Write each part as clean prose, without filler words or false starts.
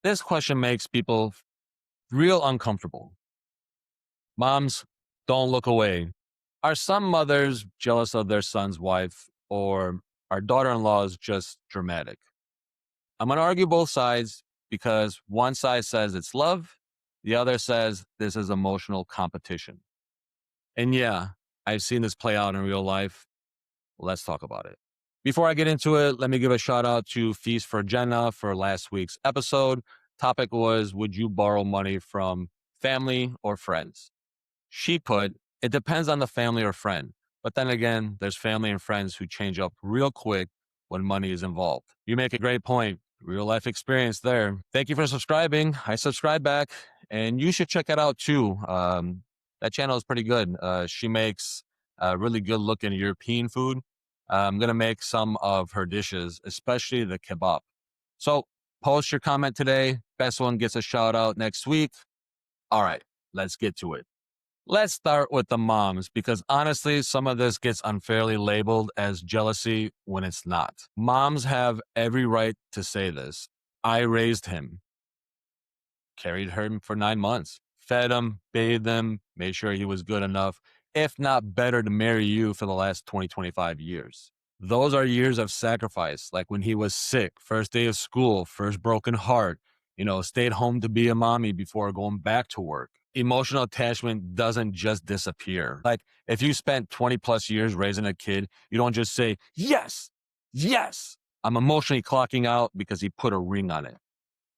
This question makes people real uncomfortable. Moms, don't look away. Are some mothers jealous of their son's wife, or are daughter-in-laws just dramatic? I'm going to argue both sides because one side says it's love, the other says this is emotional competition. And yeah, I've seen this play out in real life. Let's talk about it. Before I get into it, let me give a shout out to Feast for Jenna for last week's episode. Topic was, would you borrow money from family or friends? She put, it depends on the family or friend. But then again, there's family and friends who change up real quick when money is involved. You make a great point. Real life experience there. Thank you for subscribing. I subscribe back, and you should check it out too. That channel is pretty good. She makes really good looking European food. I'm going to make some of her dishes, especially the kebab. So post your comment today. Best one gets a shout out next week. All right, let's get to it. Let's start with the moms because honestly, some of this gets unfairly labeled as jealousy when it's not. Moms have every right to say this. I raised him, carried him for 9 months, fed him, bathed him, made sure he was good enough, if not better, to marry you for the last 20, 25 years. Those are years of sacrifice, like when he was sick, first day of school, first broken heart, stayed home to be a mommy before going back to work. Emotional attachment doesn't just disappear. Like if you spent 20 plus years raising a kid, you don't just say, yes, yes, I'm emotionally clocking out because he put a ring on it.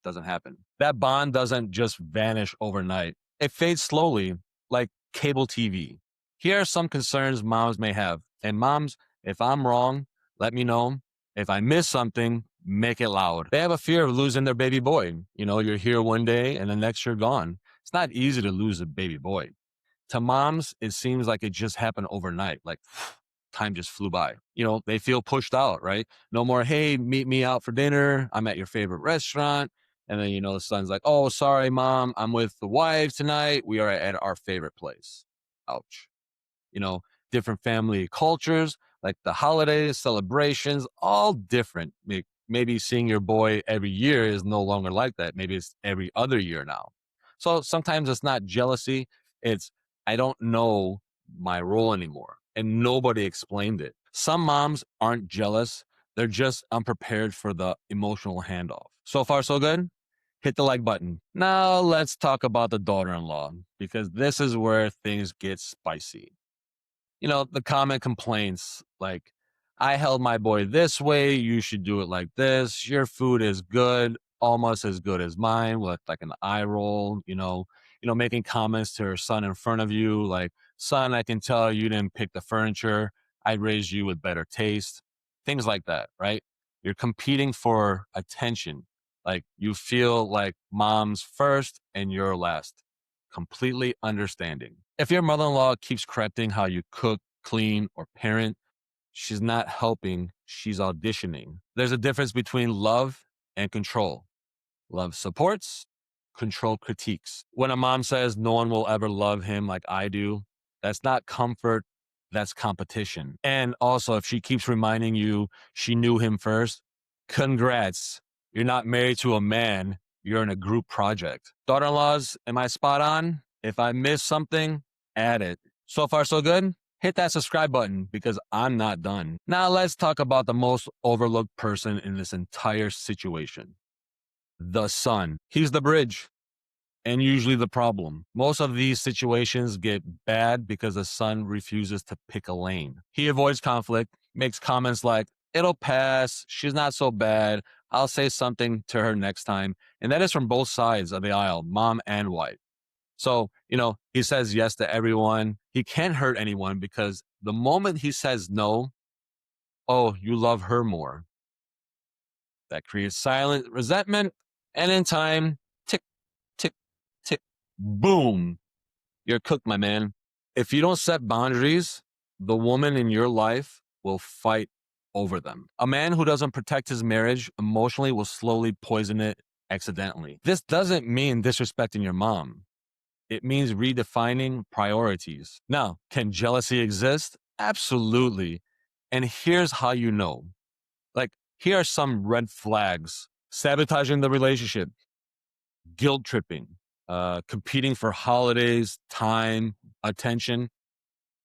Doesn't happen. That bond doesn't just vanish overnight. It fades slowly, like cable TV. Here are some concerns moms may have. And moms, if I'm wrong, let me know. If I miss something, make it loud. They have a fear of losing their baby boy. You're here one day and the next you're gone. It's not easy to lose a baby boy. To moms, it seems like it just happened overnight. Like time just flew by. They feel pushed out, right? No more, hey, meet me out for dinner. I'm at your favorite restaurant. And then, the son's like, oh, sorry, mom, I'm with the wife tonight. We are at our favorite place. Ouch. You know, Different family cultures, like the holidays, celebrations, all different. Maybe seeing your boy every year is no longer like that. Maybe it's every other year now. So sometimes it's not jealousy. It's, I don't know my role anymore. And nobody explained it. Some moms aren't jealous. They're just unprepared for the emotional handoff. So far, so good? Hit the like button. Now let's talk about the daughter-in-law because this is where things get spicy. The common complaints like, I held my boy this way, you should do it like this. Your food is good, almost as good as mine, with like an eye roll, making comments to her son in front of you, like, son, I can tell you didn't pick the furniture. I raised you with better taste. Things like that, right? You're competing for attention. Like you feel like mom's first and you're last. Completely understanding. If your mother-in-law keeps correcting how you cook, clean, or parent, she's not helping, she's auditioning. There's a difference between love and control. Love supports, control critiques. When a mom says no one will ever love him like I do, that's not comfort, that's competition. And also, if she keeps reminding you she knew him first, congrats. You're not married to a man, you're in a group project. Daughter-in-laws, am I spot on? If I miss something, add it. So far, so good? Hit that subscribe button because I'm not done. Now let's talk about the most overlooked person in this entire situation. The son. He's the bridge and usually the problem. Most of these situations get bad because the son refuses to pick a lane. He avoids conflict, makes comments like, it'll pass, she's not so bad, I'll say something to her next time. And that is from both sides of the aisle, mom and wife. So, he says yes to everyone. He can't hurt anyone because the moment he says no, oh, you love her more. That creates silent resentment. And in time, tick, tick, tick, boom, you're cooked, my man. If you don't set boundaries, the woman in your life will fight over them. A man who doesn't protect his marriage emotionally will slowly poison it accidentally. This doesn't mean disrespecting your mom. It means redefining priorities. Now, can jealousy exist? Absolutely. And here's how you know. Like, here are some red flags. Sabotaging the relationship. guilt tripping, competing for holidays, time, attention,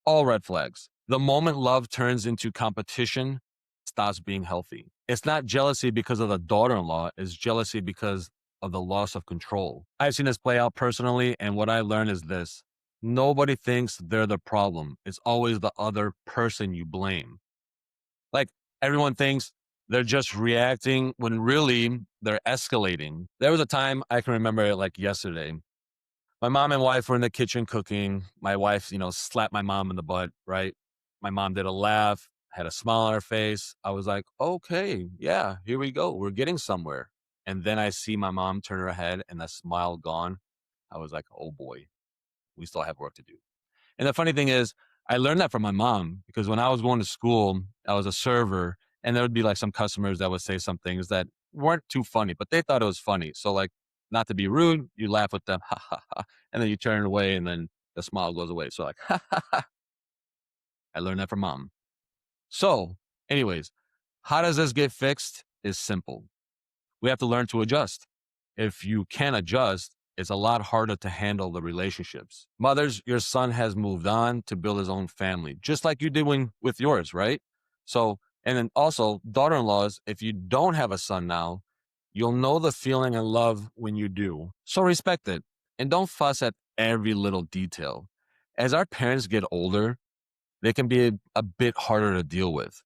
all red flags. The moment love turns into competition, stops being healthy. It's not jealousy because of the daughter-in-law, it's jealousy because of the loss of control. I've seen this play out personally, and what I learned is this. Nobody thinks they're the problem. It's always the other person you blame. Like everyone thinks they're just reacting when really they're escalating. There was a time I can remember it like yesterday. My mom and wife were in the kitchen cooking. My wife, slapped my mom in the butt, right? My mom did a laugh, had a smile on her face. I was like, okay, yeah, here we go. We're getting somewhere. And then I see my mom turn her head and the smile gone. I was like, oh boy, we still have work to do. And the funny thing is, I learned that from my mom because when I was going to school, I was a server, and there would be like some customers that would say some things that weren't too funny, but they thought it was funny. So, like, not to be rude, you laugh with them, ha ha ha, and then you turn away, and then the smile goes away. So, like, ha ha ha. I learned that from mom. So, anyways, how does this get fixed? Is simple. We have to learn to adjust. If you can adjust, it's a lot harder to handle the relationships. Mothers, your son has moved on to build his own family, just like you did with yours, right? So, and then also daughter-in-laws, if you don't have a son now, you'll know the feeling and love when you do. So respect it and don't fuss at every little detail. As our parents get older, they can be a bit harder to deal with.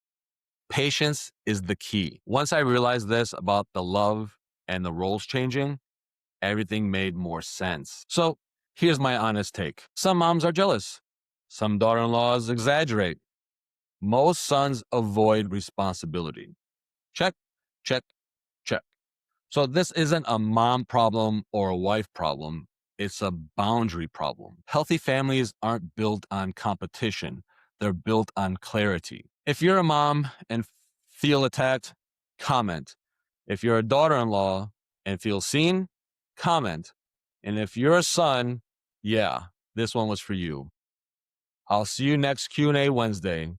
Patience is the key. Once I realized this about the love and the roles changing, everything made more sense. So here's my honest take. Some moms are jealous. Some daughter-in-laws exaggerate. Most sons avoid responsibility. Check, check, check. So this isn't a mom problem or a wife problem. It's a boundary problem. Healthy families aren't built on competition. They're built on clarity. If you're a mom and feel attacked, comment. If you're a daughter-in-law and feel seen, comment. And if you're a son, yeah, this one was for you. I'll see you next Q&A Wednesday.